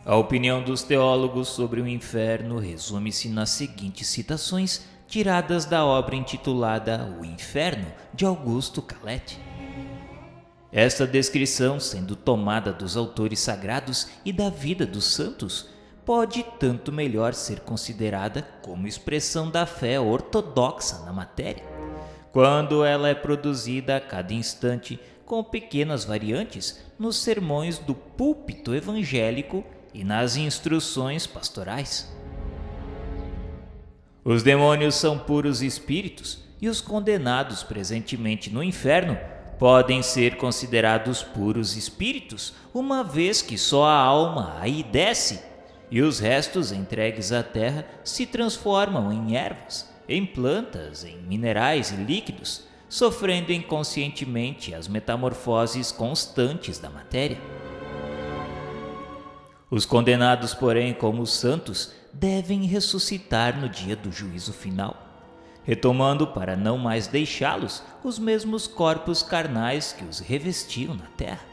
A opinião dos teólogos sobre o inferno resume-se nas seguintes citações tiradas da obra intitulada O Inferno, de Augusto Calete. Esta descrição, sendo tomada dos autores sagrados e da vida dos santos, pode tanto melhor ser considerada como expressão da fé ortodoxa na matéria, quando ela é produzida a cada instante com pequenas variantes nos sermões do púlpito evangélico e nas instruções pastorais. Os demônios são puros espíritos e os condenados presentemente no inferno podem ser considerados puros espíritos, uma vez que só a alma aí desce e os restos entregues à terra se transformam em ervas, em plantas, em minerais e líquidos, sofrendo inconscientemente as metamorfoses constantes da matéria. Os condenados, porém, como os santos, devem ressuscitar no dia do juízo final, retomando para não mais deixá-los os mesmos corpos carnais que os revestiam na terra.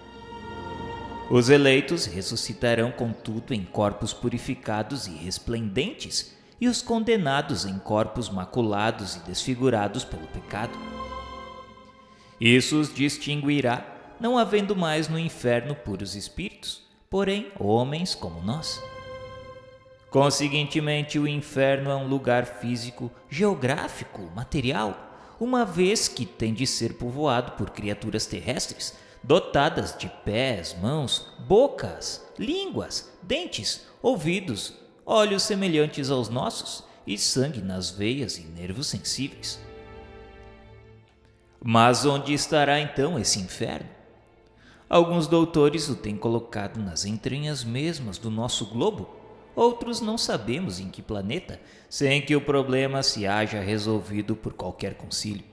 Os eleitos ressuscitarão, contudo, em corpos purificados e resplendentes, e os condenados em corpos maculados e desfigurados pelo pecado. Isso os distinguirá, não havendo mais no inferno puros espíritos, porém homens como nós. Conseguintemente, o inferno é um lugar físico, geográfico, material, uma vez que tem de ser povoado por criaturas terrestres, dotadas de pés, mãos, bocas, línguas, dentes, ouvidos, olhos semelhantes aos nossos e sangue nas veias e nervos sensíveis. Mas onde estará então esse inferno? Alguns doutores o têm colocado nas entranhas mesmas do nosso globo, outros não sabemos em que planeta, sem que o problema se haja resolvido por qualquer concílio.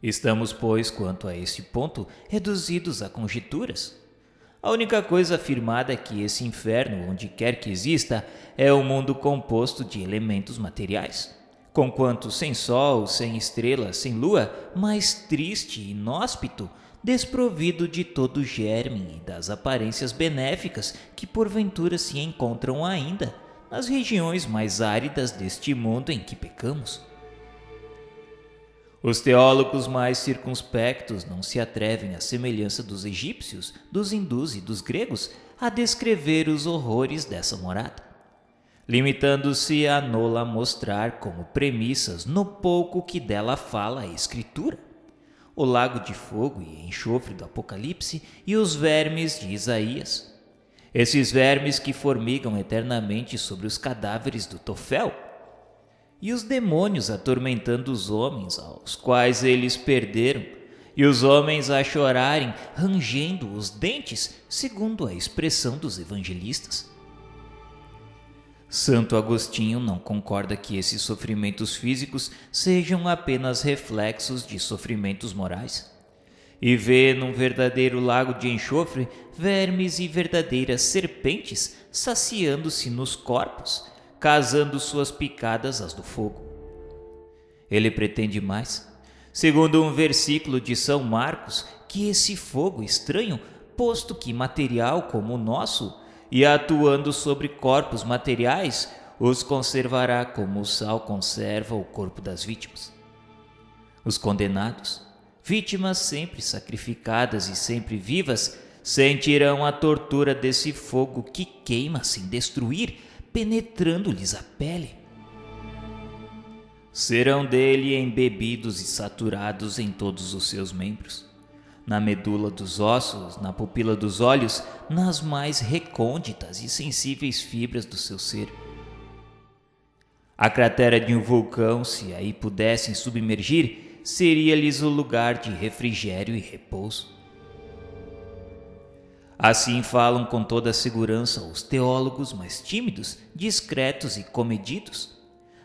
Estamos, pois, quanto a este ponto, reduzidos a conjecturas. A única coisa afirmada é que esse inferno, onde quer que exista, é um mundo composto de elementos materiais, conquanto sem sol, sem estrelas, sem lua, mais triste e inóspito, desprovido de todo o germe e das aparências benéficas que porventura se encontram ainda nas regiões mais áridas deste mundo em que pecamos. Os teólogos mais circunspectos não se atrevem, à semelhança dos egípcios, dos hindus e dos gregos, a descrever os horrores dessa morada, limitando-se a nola mostrar como premissas no pouco que dela fala a Escritura: o lago de fogo e enxofre do Apocalipse e os vermes de Isaías. Esses vermes que formigam eternamente sobre os cadáveres do Tofel, e os demônios atormentando os homens, aos quais eles perderam, e os homens a chorarem, rangendo os dentes, segundo a expressão dos evangelistas. Santo Agostinho não concorda que esses sofrimentos físicos sejam apenas reflexos de sofrimentos morais, e vê num verdadeiro lago de enxofre vermes e verdadeiras serpentes saciando-se nos corpos, casando suas picadas às do fogo. Ele pretende mais, segundo um versículo de São Marcos, que esse fogo estranho, posto que material como o nosso, e atuando sobre corpos materiais, os conservará como o sal conserva o corpo das vítimas. Os condenados, vítimas sempre sacrificadas e sempre vivas, sentirão a tortura desse fogo que queima sem destruir, penetrando-lhes a pele. Serão dele embebidos e saturados em todos os seus membros, na medula dos ossos, na pupila dos olhos, nas mais recônditas e sensíveis fibras do seu ser. A cratera de um vulcão, se aí pudessem submergir, seria-lhes o lugar de refrigério e repouso. Assim falam com toda a segurança os teólogos mais tímidos, discretos e comedidos.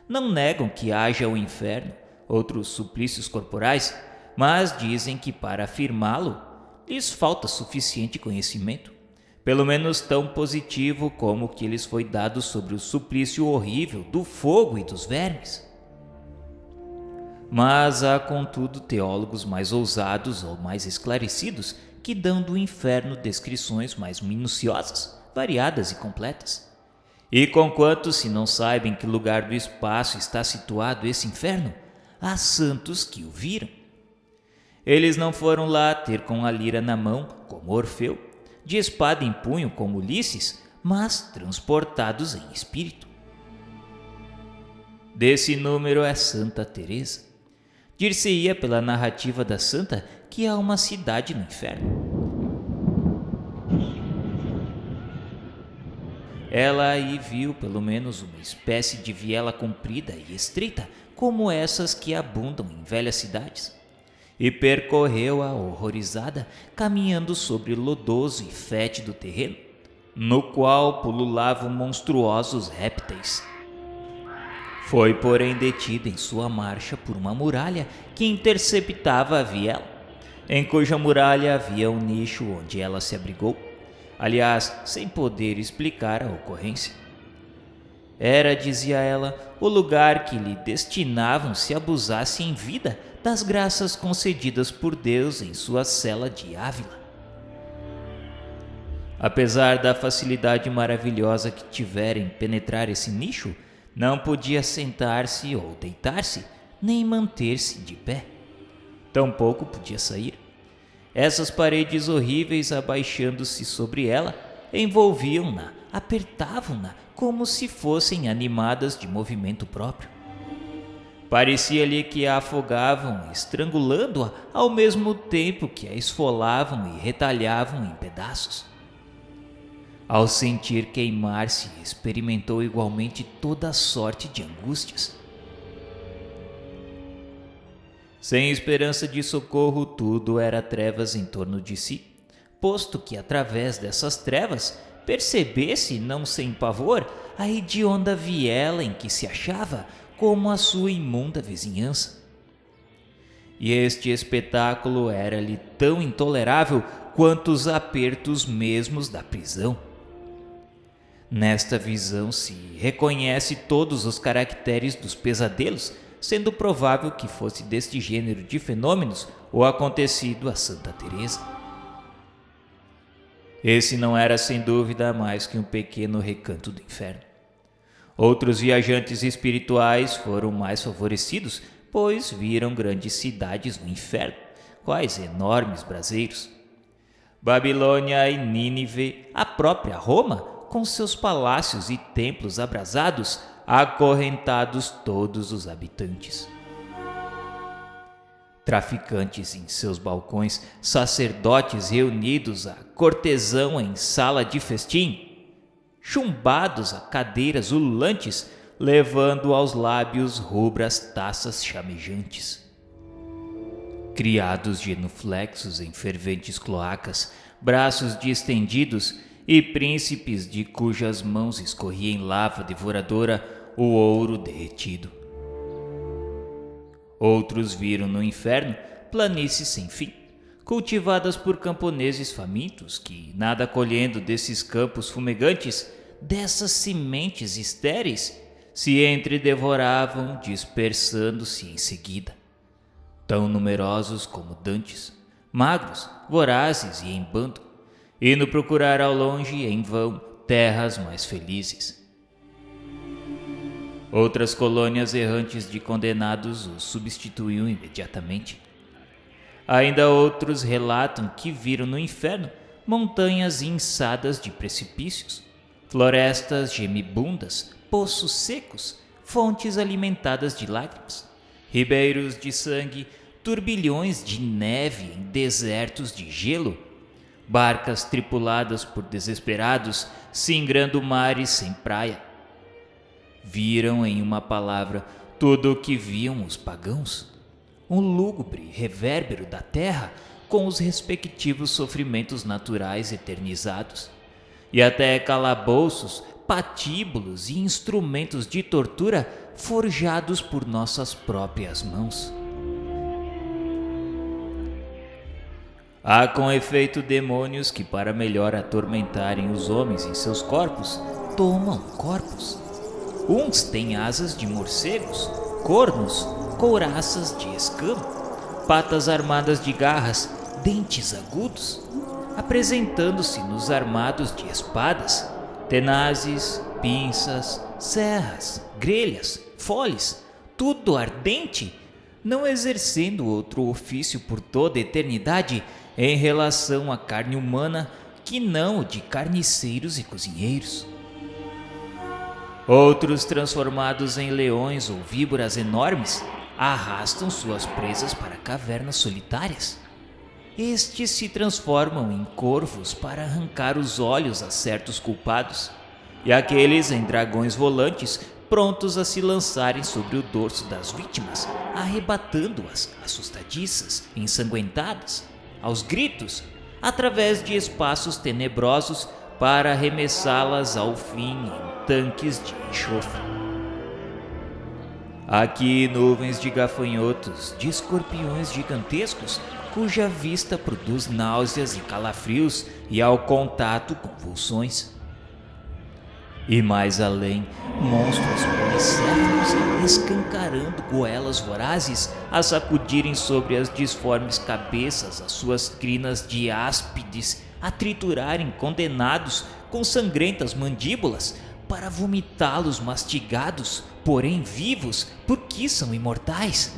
Não negam que haja o inferno, outros suplícios corporais, mas dizem que para afirmá-lo lhes falta suficiente conhecimento, pelo menos tão positivo como o que lhes foi dado sobre o suplício horrível do fogo e dos vermes. Mas há, contudo, teólogos mais ousados ou mais esclarecidos que dão do inferno descrições mais minuciosas, variadas e completas. E conquanto se não saiba em que lugar do espaço está situado esse inferno, há santos que o viram. Eles não foram lá ter com a lira na mão, como Orfeu, de espada em punho como Ulisses, mas transportados em espírito. Desse número é Santa Teresa. Dir-se-ia pela narrativa da santa que há uma cidade no inferno. Ela aí viu pelo menos uma espécie de viela comprida e estreita, como essas que abundam em velhas cidades, e percorreu-a horrorizada, caminhando sobre lodoso e fétido terreno, no qual pululavam monstruosos répteis. Foi, porém, detida em sua marcha por uma muralha que interceptava a viela, em cuja muralha havia um nicho onde ela se abrigou, aliás, sem poder explicar a ocorrência. Era, dizia ela, o lugar que lhe destinavam se abusasse em vida das graças concedidas por Deus em sua cela de Ávila. Apesar da facilidade maravilhosa que tivera em penetrar esse nicho, não podia sentar-se ou deitar-se, nem manter-se de pé. Tampouco podia sair. Essas paredes horríveis, abaixando-se sobre ela, envolviam-na, apertavam-na, como se fossem animadas de movimento próprio. Parecia-lhe que a afogavam, estrangulando-a, ao mesmo tempo que a esfolavam e retalhavam em pedaços. Ao sentir queimar-se, experimentou igualmente toda a sorte de angústias. Sem esperança de socorro, tudo era trevas em torno de si, posto que através dessas trevas percebesse, não sem pavor, a hedionda viela em que se achava, como a sua imunda vizinhança. E este espetáculo era-lhe tão intolerável quanto os apertos mesmos da prisão. Nesta visão se reconhece todos os caracteres dos pesadelos, sendo provável que fosse deste gênero de fenômenos o acontecido a Santa Teresa. Esse não era sem dúvida mais que um pequeno recanto do inferno. Outros viajantes espirituais foram mais favorecidos, pois viram grandes cidades no inferno, quais enormes braseiros. Babilônia e Nínive, a própria Roma, com seus palácios e templos abrasados, acorrentados todos os habitantes. Traficantes em seus balcões, sacerdotes reunidos a cortesão em sala de festim, chumbados a cadeiras ululantes, levando aos lábios rubras taças chamejantes. Criados genuflexos em ferventes cloacas, braços distendidos e príncipes de cujas mãos escorria em lava devoradora o ouro derretido. Outros viram no inferno planícies sem fim, cultivadas por camponeses famintos que, nada colhendo desses campos fumegantes, dessas sementes estéreis, se entredevoravam, dispersando-se em seguida. Tão numerosos como dantes, magros, vorazes e em bando, indo procurar ao longe, em vão, terras mais felizes. Outras colônias errantes de condenados os substituíam imediatamente. Ainda outros relatam que viram no inferno montanhas inçadas de precipícios, florestas gemibundas, poços secos, fontes alimentadas de lágrimas, ribeiros de sangue, turbilhões de neve em desertos de gelo, barcas tripuladas por desesperados, singrando mares sem praia. Viram, em uma palavra, tudo o que viam os pagãos, um lúgubre revérbero da terra com os respectivos sofrimentos naturais eternizados, e até calabouços, patíbulos e instrumentos de tortura forjados por nossas próprias mãos. Há com efeito demônios que, para melhor atormentarem os homens em seus corpos, tomam corpos. Uns têm asas de morcegos, cornos, couraças de escama, patas armadas de garras, dentes agudos, apresentando-se nos armados de espadas, tenazes, pinças, serras, grelhas, foles, tudo ardente, não exercendo outro ofício por toda a eternidade em relação à carne humana que não o de carniceiros e cozinheiros. Outros, transformados em leões ou víboras enormes, arrastam suas presas para cavernas solitárias. Estes se transformam em corvos para arrancar os olhos a certos culpados, e aqueles em dragões volantes, prontos a se lançarem sobre o dorso das vítimas, arrebatando-as, assustadiças, ensanguentadas, aos gritos, através de espaços tenebrosos para arremessá-las ao fim em tanques de enxofre. Aqui nuvens de gafanhotos, de escorpiões gigantescos, cuja vista produz náuseas e calafrios e ao contato convulsões. E mais além, monstros policéfalos escancarando goelas vorazes a sacudirem sobre as disformes cabeças as suas crinas de áspides, a triturarem condenados com sangrentas mandíbulas para vomitá-los mastigados, porém vivos, porque são imortais.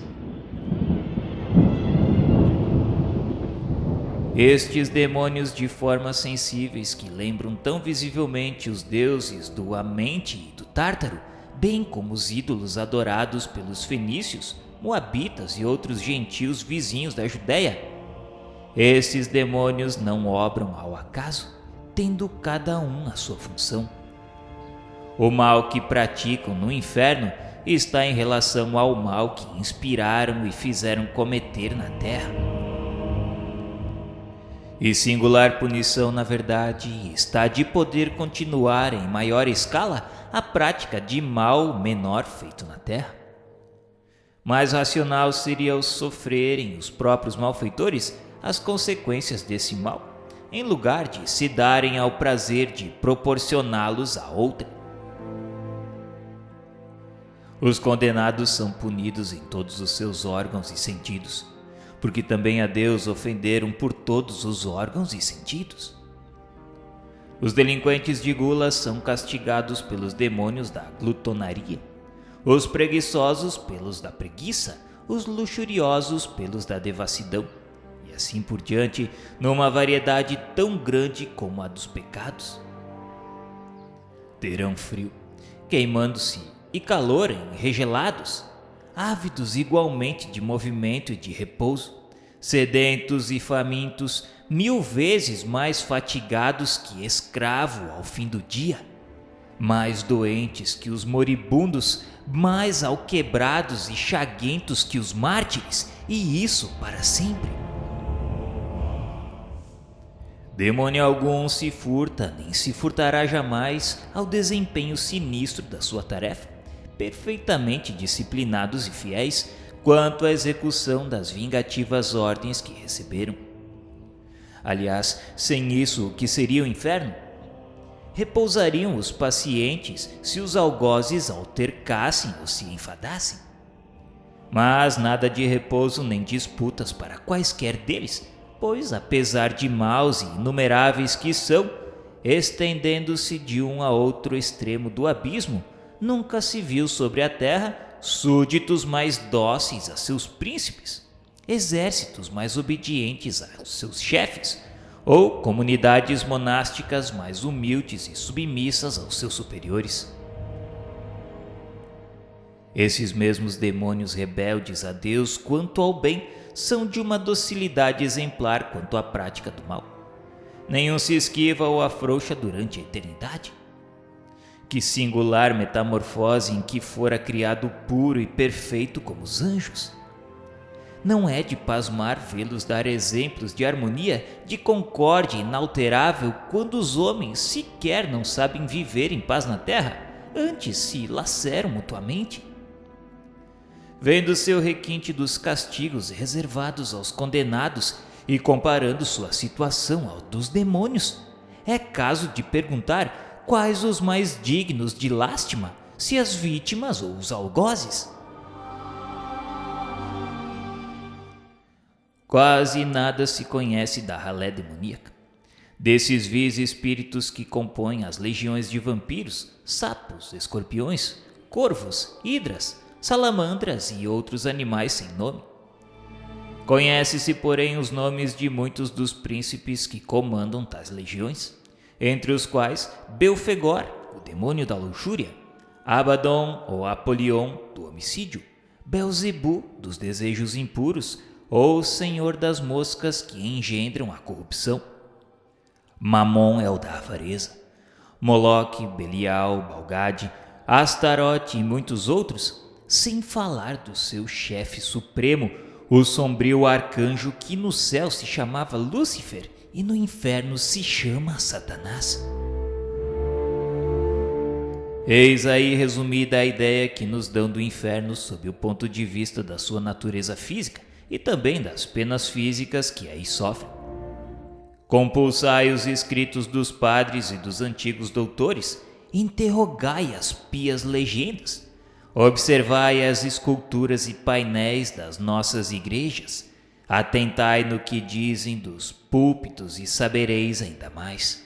Estes demônios de formas sensíveis que lembram tão visivelmente os deuses do Amente e do Tártaro, bem como os ídolos adorados pelos fenícios, moabitas e outros gentios vizinhos da Judéia. Estes demônios não obram ao acaso, tendo cada um a sua função. O mal que praticam no inferno está em relação ao mal que inspiraram e fizeram cometer na terra. E singular punição, na verdade, está de poder continuar em maior escala a prática de mal menor feito na terra. Mais racional seria os sofrerem os próprios malfeitores as consequências desse mal, em lugar de se darem ao prazer de proporcioná-los a outra. Os condenados são punidos em todos os seus órgãos e sentidos, porque também a Deus ofenderam por todos os órgãos e sentidos. Os delinquentes de gula são castigados pelos demônios da glutonaria, os preguiçosos pelos da preguiça, os luxuriosos pelos da devassidão, e assim por diante, numa variedade tão grande como a dos pecados. Terão frio, queimando-se, e calor enregelados, ávidos igualmente de movimento e de repouso, sedentos e famintos, 1000 vezes mais fatigados que escravo ao fim do dia, mais doentes que os moribundos, mais alquebrados e chaguentos que os mártires, e isso para sempre. Demônio algum se furta, nem se furtará jamais ao desempenho sinistro da sua tarefa, perfeitamente disciplinados e fiéis quanto à execução das vingativas ordens que receberam. Aliás, sem isso, o que seria o inferno? Repousariam os pacientes se os algozes altercassem ou se enfadassem. Mas nada de repouso nem disputas para quaisquer deles, pois, apesar de maus e inumeráveis que são, estendendo-se de um a outro extremo do abismo, nunca se viu sobre a terra súditos mais dóceis a seus príncipes, exércitos mais obedientes aos seus chefes, ou comunidades monásticas mais humildes e submissas aos seus superiores. Esses mesmos demônios rebeldes a Deus quanto ao bem são de uma docilidade exemplar quanto à prática do mal. Nenhum se esquiva ou afrouxa durante a eternidade. Que singular metamorfose em que fora criado puro e perfeito como os anjos! Não é de pasmar vê-los dar exemplos de harmonia, de concórdia inalterável, quando os homens sequer não sabem viver em paz na terra, antes se laceram mutuamente. Vendo seu requinte dos castigos reservados aos condenados e comparando sua situação ao dos demônios, é caso de perguntar quais os mais dignos de lástima, se as vítimas ou os algozes. Quase nada se conhece da ralé demoníaca. desses vis espíritos que compõem as legiões de vampiros, sapos, escorpiões, corvos, hidras, salamandras e outros animais sem nome. Conhece-se, porém, os nomes de muitos dos príncipes que comandam tais legiões, entre os quais Belfegor, o demônio da luxúria, Abaddon ou Apolion, do homicídio, Belzebu, dos desejos impuros, ou Senhor das moscas que engendram a corrupção. Mamon é o da avareza. Moloque, Belial, Balgade, Astarote e muitos outros, sem falar do seu chefe supremo, o sombrio arcanjo que no céu se chamava Lúcifer e no inferno se chama Satanás. Eis aí resumida a ideia que nos dão do inferno sob o ponto de vista da sua natureza física e também das penas físicas que aí sofrem. Compulsai os escritos dos padres e dos antigos doutores, interrogai as pias legendas, observai as esculturas e painéis das nossas igrejas, atentai no que dizem dos púlpitos e sabereis ainda mais.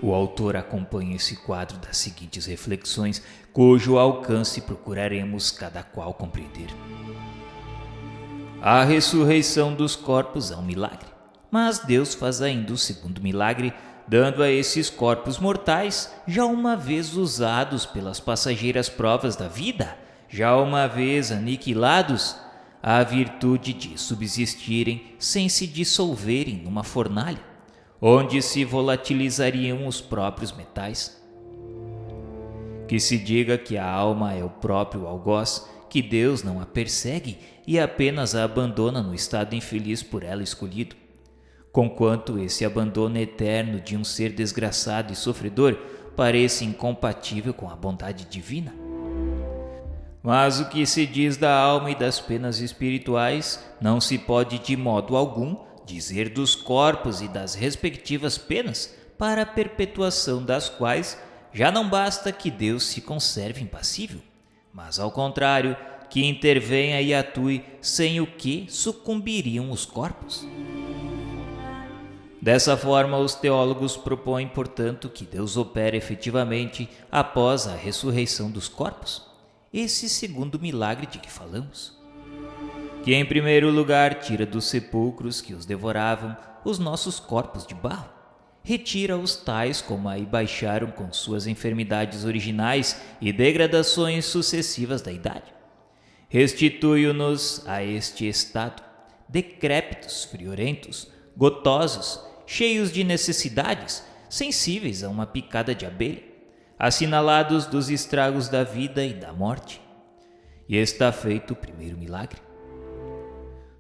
O autor acompanha esse quadro das seguintes reflexões, cujo alcance procuraremos cada qual compreender. A ressurreição dos corpos é um milagre, mas Deus faz ainda o segundo milagre, dando a esses corpos mortais, já uma vez usados pelas passageiras provas da vida, já uma vez aniquilados, a virtude de subsistirem sem se dissolverem numa fornalha, onde se volatilizariam os próprios metais. Que se diga que a alma é o próprio algoz, que Deus não a persegue e apenas a abandona no estado infeliz por ela escolhido, conquanto esse abandono eterno de um ser desgraçado e sofredor pareça incompatível com a bondade divina. Mas o que se diz da alma e das penas espirituais não se pode de modo algum dizer dos corpos e das respectivas penas, para a perpetuação das quais já não basta que Deus se conserve impassível, mas ao contrário, que intervenha e atue, sem o que sucumbiriam os corpos. Dessa forma, os teólogos propõem, portanto, que Deus opera efetivamente após a ressurreição dos corpos, esse segundo milagre de que falamos. Que em primeiro lugar tira dos sepulcros que os devoravam os nossos corpos de barro, retira-os tais como aí baixaram com suas enfermidades originais e degradações sucessivas da idade. Restitui-nos a este estado, decrépitos, friorentos, gotosos, cheios de necessidades, sensíveis a uma picada de abelha, assinalados dos estragos da vida e da morte. E está feito o primeiro milagre.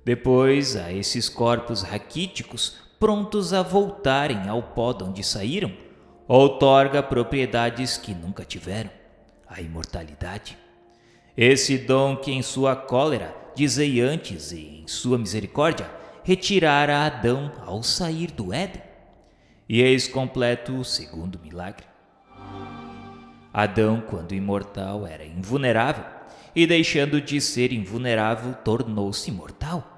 Depois, a esses corpos raquíticos, prontos a voltarem ao pó de onde saíram, outorga propriedades que nunca tiveram, a imortalidade. Esse dom que em sua cólera, dizei antes, e em sua misericórdia, retirara a Adão ao sair do Éden. E eis completo o segundo milagre. Adão, quando imortal, era invulnerável, e deixando de ser invulnerável, tornou-se mortal.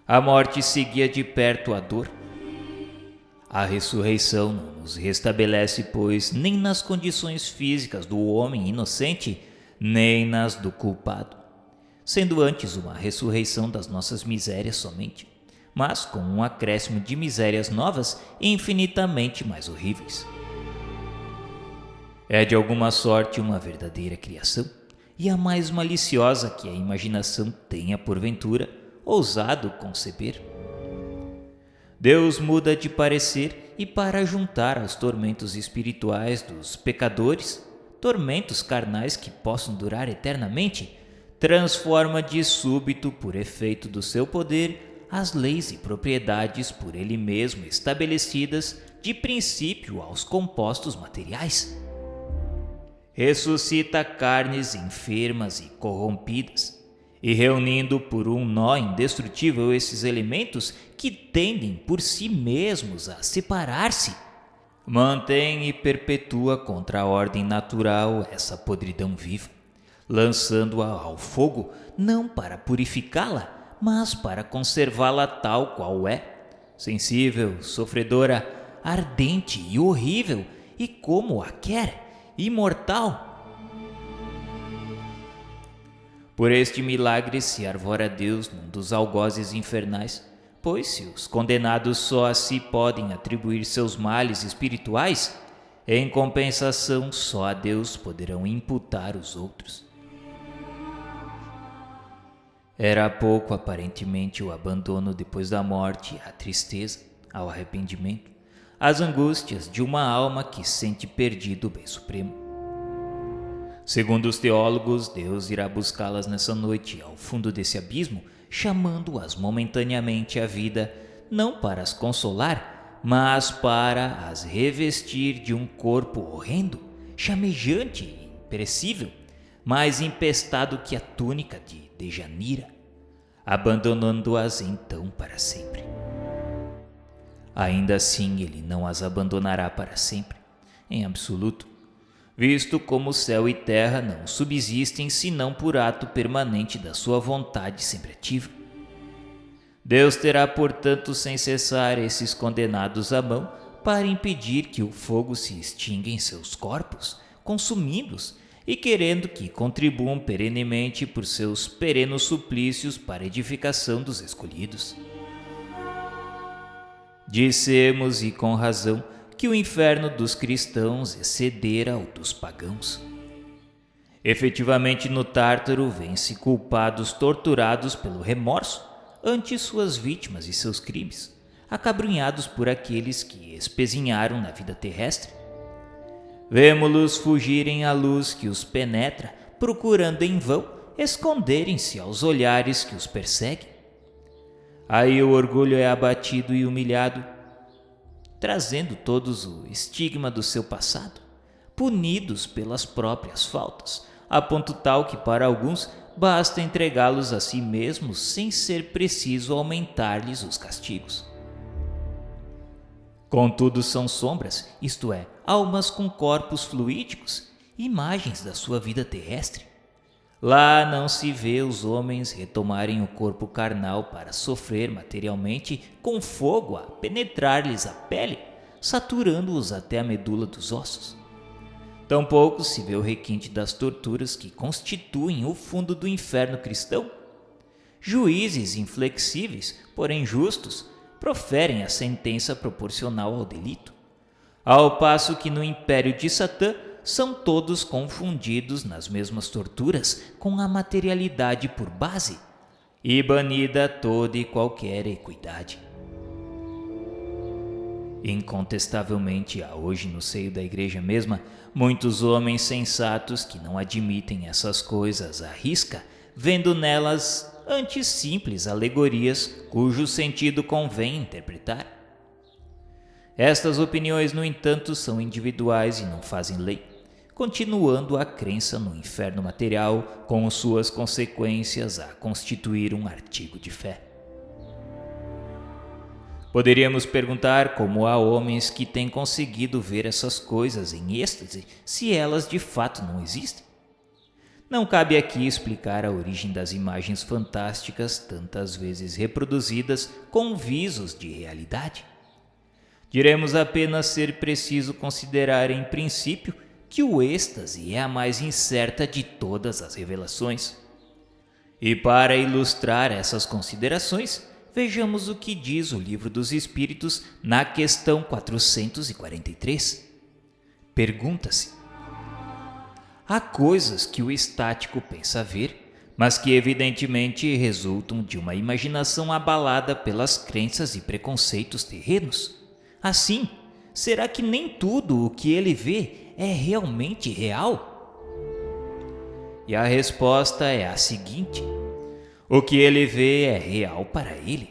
A morte seguia de perto a dor. A ressurreição não nos restabelece, pois, nem nas condições físicas do homem inocente, nem nas do culpado, sendo antes uma ressurreição das nossas misérias somente, mas com um acréscimo de misérias novas infinitamente mais horríveis. É de alguma sorte uma verdadeira criação, e a mais maliciosa que a imaginação tenha porventura ousado conceber. Deus muda de parecer e, para juntar aos tormentos espirituais dos pecadores, tormentos carnais que possam durar eternamente, transforma de súbito, por efeito do seu poder, as leis e propriedades por ele mesmo estabelecidas de princípio aos compostos materiais. Ressuscita carnes enfermas e corrompidas, e reunindo por um nó indestrutível esses elementos que tendem por si mesmos a separar-se, mantém e perpetua contra a ordem natural essa podridão viva, lançando-a ao fogo não para purificá-la, mas para conservá-la tal qual é, sensível, sofredora, ardente e horrível, e como a quer, imortal. Por este milagre se arvora Deus num dos algozes infernais, pois se os condenados só a si podem atribuir seus males espirituais, em compensação só a Deus poderão imputar os outros. Era pouco aparentemente o abandono depois da morte, a tristeza, ao arrependimento, as angústias de uma alma que sente perdido o bem supremo. Segundo os teólogos, Deus irá buscá-las nessa noite ao fundo desse abismo, chamando-as momentaneamente à vida, não para as consolar, mas para as revestir de um corpo horrendo, chamejante e imperecível, mais empestado que a túnica de Dejanira, abandonando-as então para sempre. Ainda assim, ele não as abandonará para sempre, em absoluto, visto como céu e terra não subsistem senão por ato permanente da sua vontade sempre ativa. Deus terá, portanto, sem cessar esses condenados à mão para impedir que o fogo se extinga em seus corpos, consumindo-os e querendo que contribuam perenemente por seus perenos suplícios para a edificação dos escolhidos. Dissemos, e com razão, que o inferno dos cristãos excedera ao dos pagãos. Efetivamente, no Tártaro vêm-se culpados torturados pelo remorso ante suas vítimas e seus crimes, acabrunhados por aqueles que espezinharam na vida terrestre. Vemo-los fugirem à luz que os penetra, procurando em vão esconderem-se aos olhares que os perseguem. Aí o orgulho é abatido e humilhado, trazendo todos o estigma do seu passado, punidos pelas próprias faltas, a ponto tal que para alguns basta entregá-los a si mesmos sem ser preciso aumentar-lhes os castigos. Contudo, são sombras, isto é, almas com corpos fluídicos, imagens da sua vida terrestre. Lá não se vê os homens retomarem o corpo carnal para sofrer materialmente com fogo a penetrar-lhes a pele, saturando-os até a medula dos ossos. Tampouco se vê o requinte das torturas que constituem o fundo do inferno cristão. Juízes inflexíveis, porém justos, proferem a sentença proporcional ao delito, ao passo que no império de Satã são todos confundidos nas mesmas torturas com a materialidade por base e banida toda e qualquer equidade. Incontestavelmente há hoje no seio da igreja mesma muitos homens sensatos que não admitem essas coisas à risca, vendo nelas antes simples alegorias cujo sentido convém interpretar. Estas opiniões, no entanto, são individuais e não fazem lei, continuando a crença no inferno material com suas consequências a constituir um artigo de fé. Poderíamos perguntar como há homens que têm conseguido ver essas coisas em êxtase, se elas de fato não existem. Não cabe aqui explicar a origem das imagens fantásticas tantas vezes reproduzidas com visos de realidade. Diremos apenas ser preciso considerar em princípio que o êxtase é a mais incerta de todas as revelações. E para ilustrar essas considerações, vejamos o que diz o Livro dos Espíritos na questão 443. Pergunta-se: há coisas que o estático pensa ver, mas que evidentemente resultam de uma imaginação abalada pelas crenças e preconceitos terrenos. Assim, será que nem tudo o que ele vê é realmente real? E a resposta é a seguinte: o que ele vê é real para ele,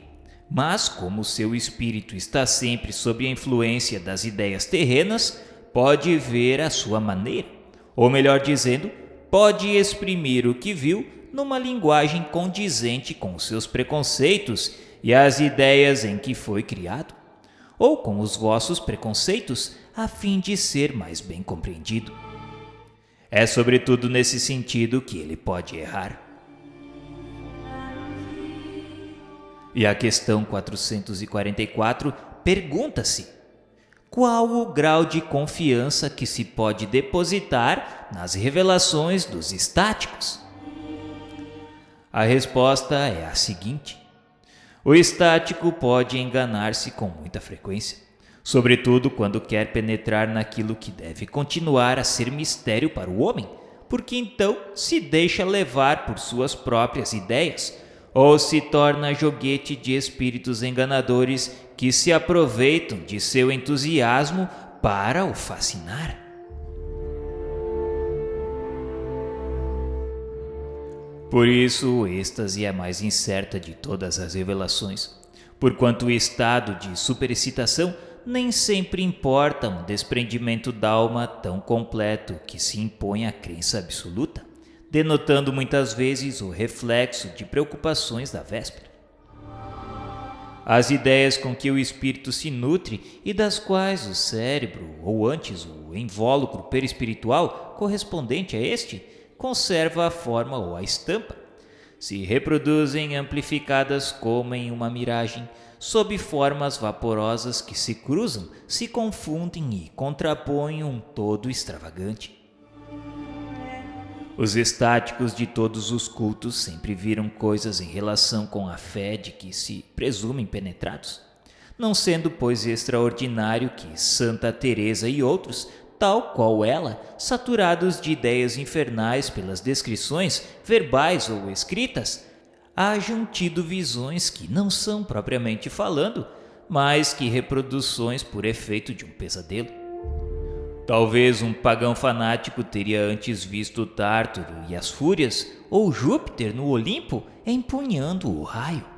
mas como seu espírito está sempre sob a influência das ideias terrenas, pode ver à sua maneira, ou melhor dizendo, pode exprimir o que viu numa linguagem condizente com os seus preconceitos e as ideias em que foi criado, ou com os vossos preconceitos, a fim de ser mais bem compreendido. É sobretudo nesse sentido que ele pode errar. E a questão 444 pergunta-se: qual o grau de confiança que se pode depositar nas revelações dos estáticos? A resposta é a seguinte: o estático pode enganar-se com muita frequência, sobretudo quando quer penetrar naquilo que deve continuar a ser mistério para o homem, porque então se deixa levar por suas próprias ideias, ou se torna joguete de espíritos enganadores que se aproveitam de seu entusiasmo para o fascinar. Por isso, o êxtase é a mais incerta de todas as revelações, porquanto o estado de superexcitação nem sempre importa um desprendimento da alma tão completo que se impõe à crença absoluta, denotando muitas vezes o reflexo de preocupações da véspera. As ideias com que o espírito se nutre e das quais o cérebro, ou antes o invólucro perispiritual correspondente a este, conserva a forma ou a estampa, se reproduzem amplificadas como em uma miragem, sob formas vaporosas que se cruzam, se confundem e contrapõem um todo extravagante. Os estáticos de todos os cultos sempre viram coisas em relação com a fé de que se presumem penetrados, não sendo, pois, extraordinário que Santa Teresa e outros, tal qual ela, saturados de ideias infernais pelas descrições, verbais ou escritas, hajam tido visões que não são propriamente falando, mas que reproduções por efeito de um pesadelo. Talvez um pagão fanático teria antes visto Tártaro e as Fúrias, ou Júpiter no Olimpo, empunhando o raio.